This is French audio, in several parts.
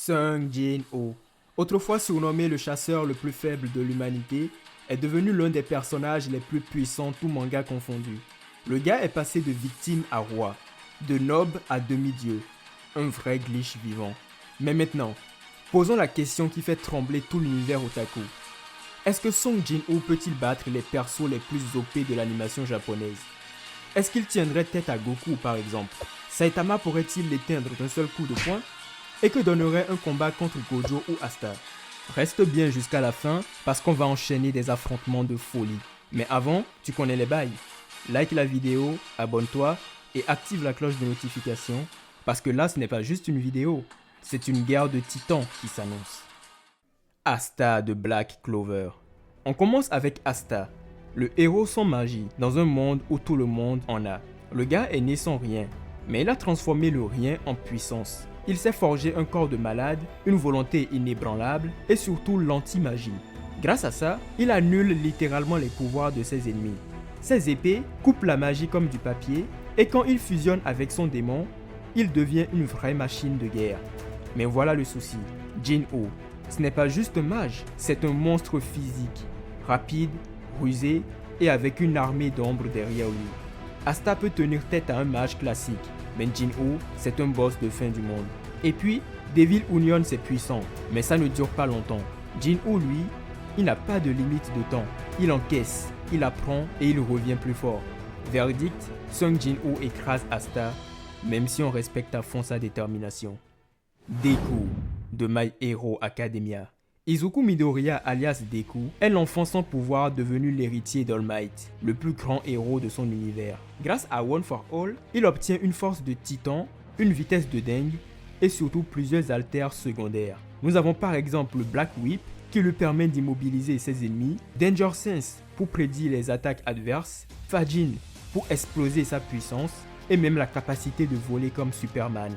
Sung Jin-ho, autrefois surnommé le chasseur le plus faible de l'humanité, est devenu l'un des personnages les plus puissants tout manga confondu. Le gars est passé de victime à roi, de nob à demi-dieu, un vrai glitch vivant. Mais maintenant, posons la question qui fait trembler tout l'univers otaku. Est-ce que Sung Jin-ho peut-il battre les persos les plus OP de l'animation japonaise? Est-ce qu'il tiendrait tête à Goku par exemple? Saitama pourrait-il l'éteindre d'un seul coup de poing? Et que donnerait un combat contre Gojo ou Asta? Reste bien jusqu'à la fin parce qu'on va enchaîner des affrontements de folie. Mais avant, tu connais les bails. Like la vidéo, abonne-toi et active la cloche de notification parce que là ce n'est pas juste une vidéo, c'est une guerre de titans qui s'annonce. Asta de Black Clover. On commence avec Asta, le héros sans magie dans un monde où tout le monde en a. Le gars est né sans rien, mais il a transformé le rien en puissance. Il s'est forgé un corps de malade, une volonté inébranlable et surtout l'anti-magie. Grâce à ça, il annule littéralement les pouvoirs de ses ennemis. Ses épées coupent la magie comme du papier et quand il fusionne avec son démon, il devient une vraie machine de guerre. Mais voilà le souci, Jin-ho, ce n'est pas juste un mage, c'est un monstre physique, rapide, rusé et avec une armée d'ombre derrière lui. Asta peut tenir tête à un mage classique, mais Jin-ho, c'est un boss de fin du monde. Et puis, Devil Union c'est puissant, mais ça ne dure pas longtemps. Jin-ho lui, il n'a pas de limite de temps. Il encaisse, il apprend et il revient plus fort. Verdict, Sung Jin-ho écrase Asta, même si on respecte à fond sa détermination. Deku, de My Hero Academia. Izuku Midoriya alias Deku est l'enfant sans pouvoir devenu l'héritier d'All Might, le plus grand héros de son univers. Grâce à One for All, il obtient une force de titan, une vitesse de dingue et surtout plusieurs alters secondaires. Nous avons par exemple le Black Whip qui lui permet d'immobiliser ses ennemis, Danger Sense pour prédire les attaques adverses, Fajin pour exploser sa puissance et même la capacité de voler comme Superman.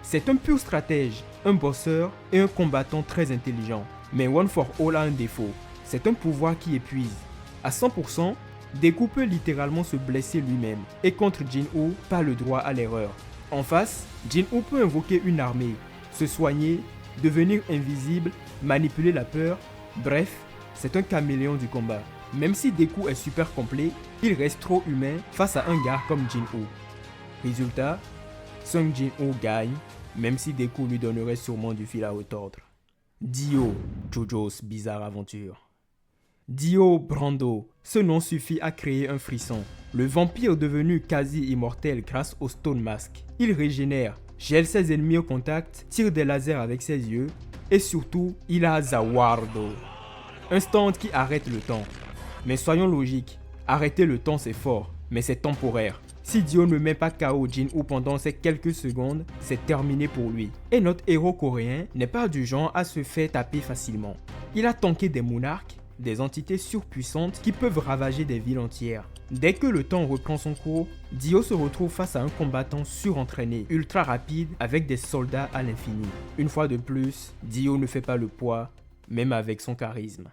C'est un pur stratège, un bosseur et un combattant très intelligent. Mais One for All a un défaut, c'est un pouvoir qui épuise. À 100%, Deku peut littéralement se blesser lui-même et contre Jin-ho, pas le droit à l'erreur. En face, Jin-ho peut invoquer une armée, se soigner, devenir invisible, manipuler la peur, bref, c'est un caméléon du combat. Même si Deku est super complet, il reste trop humain face à un gars comme Jin-ho. Résultat, Sung Jin-ho gagne, même si Deku lui donnerait sûrement du fil à retordre. Dio, JoJo's Bizarre Aventure. Dio Brando, ce nom suffit à créer un frisson. Le vampire devenu quasi immortel grâce au Stone Mask. Il régénère, gèle ses ennemis au contact, tire des lasers avec ses yeux et surtout, il a Zawardo. Un stand qui arrête le temps. Mais soyons logiques, arrêter le temps c'est fort, mais c'est temporaire. Si Dio ne met pas KO Jin-ho pendant ces quelques secondes, c'est terminé pour lui. Et notre héros coréen n'est pas du genre à se faire taper facilement. Il a tanké des monarques, des entités surpuissantes qui peuvent ravager des villes entières. Dès que le temps reprend son cours, Dio se retrouve face à un combattant surentraîné, ultra rapide, avec des soldats à l'infini. Une fois de plus, Dio ne fait pas le poids, même avec son charisme.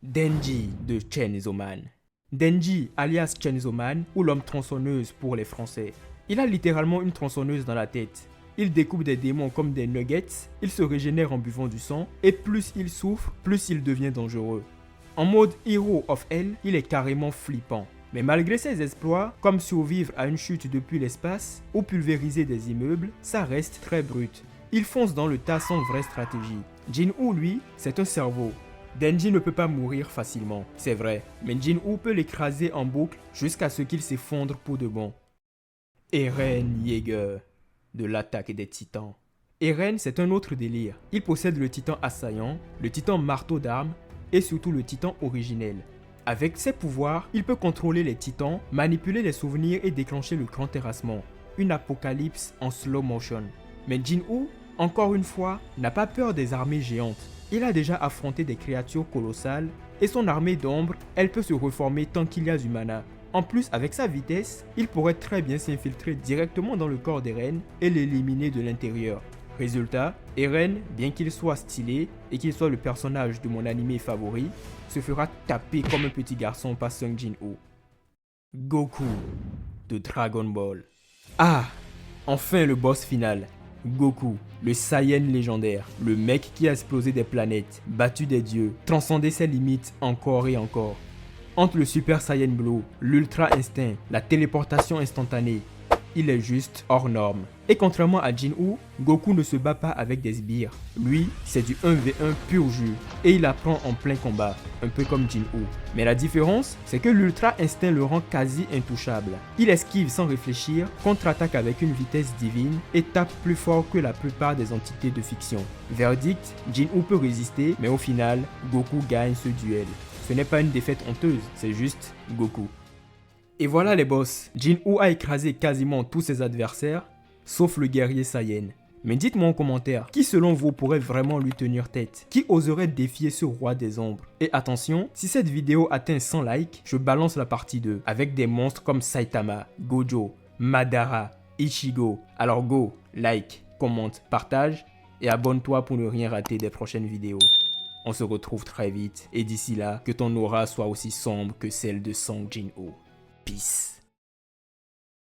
Denji de Chainsaw Man. Denji, alias Chainsaw Man, ou l'homme tronçonneuse pour les Français. Il a littéralement une tronçonneuse dans la tête. Il découpe des démons comme des nuggets, il se régénère en buvant du sang, et plus il souffre, plus il devient dangereux. En mode Hero of Hell, il est carrément flippant. Mais malgré ses exploits, comme survivre à une chute depuis l'espace, ou pulvériser des immeubles, ça reste très brut. Il fonce dans le tas sans vraie stratégie. Jin-ho, lui, c'est un cerveau. Denji ne peut pas mourir facilement, c'est vrai, mais Jin-ho peut l'écraser en boucle jusqu'à ce qu'il s'effondre pour de bon. Eren Yeager, de l'attaque des titans. Eren, c'est un autre délire. Il possède le titan assaillant, le titan marteau d'armes et surtout le titan originel. Avec ses pouvoirs, il peut contrôler les titans, manipuler les souvenirs et déclencher le grand terrassement. Une apocalypse en slow motion. Mais Jin-ho, encore une fois, n'a pas peur des armées géantes. Il a déjà affronté des créatures colossales et son armée d'ombre, elle peut se reformer tant qu'il y a du mana. En plus, avec sa vitesse, il pourrait très bien s'infiltrer directement dans le corps d'Eren et l'éliminer de l'intérieur. Résultat, Eren, bien qu'il soit stylé et qu'il soit le personnage de mon animé favori, se fera taper comme un petit garçon par Sung Jin-ho. Goku de Dragon Ball. Ah, enfin le boss final. Goku, le Saiyan légendaire, le mec qui a explosé des planètes, battu des dieux, transcendé ses limites encore et encore. Entre le Super Saiyan Blue, l'Ultra Instinct, la téléportation instantanée, il est juste hors norme. Et contrairement à Jin-Woo, Goku ne se bat pas avec des sbires. Lui, c'est du 1v1 pur jus. Et il apprend en plein combat, un peu comme Jin-Woo. Mais la différence, c'est que l'Ultra Instinct le rend quasi intouchable. Il esquive sans réfléchir, contre-attaque avec une vitesse divine et tape plus fort que la plupart des entités de fiction. Verdict, Jin-Woo peut résister, mais au final, Goku gagne ce duel. Ce n'est pas une défaite honteuse, c'est juste Goku. Et voilà les boss, Jin-Woo a écrasé quasiment tous ses adversaires, sauf le guerrier Saiyan. Mais dites-moi en commentaire, qui selon vous pourrait vraiment lui tenir tête? Qui oserait défier ce roi des ombres? Et attention, si cette vidéo atteint 100 likes, je balance la partie 2, avec des monstres comme Saitama, Gojo, Madara, Ichigo. Alors go, like, commente, partage, et abonne-toi pour ne rien rater des prochaines vidéos. On se retrouve très vite, et d'ici là, que ton aura soit aussi sombre que celle de Song Jin-Woo. Peace.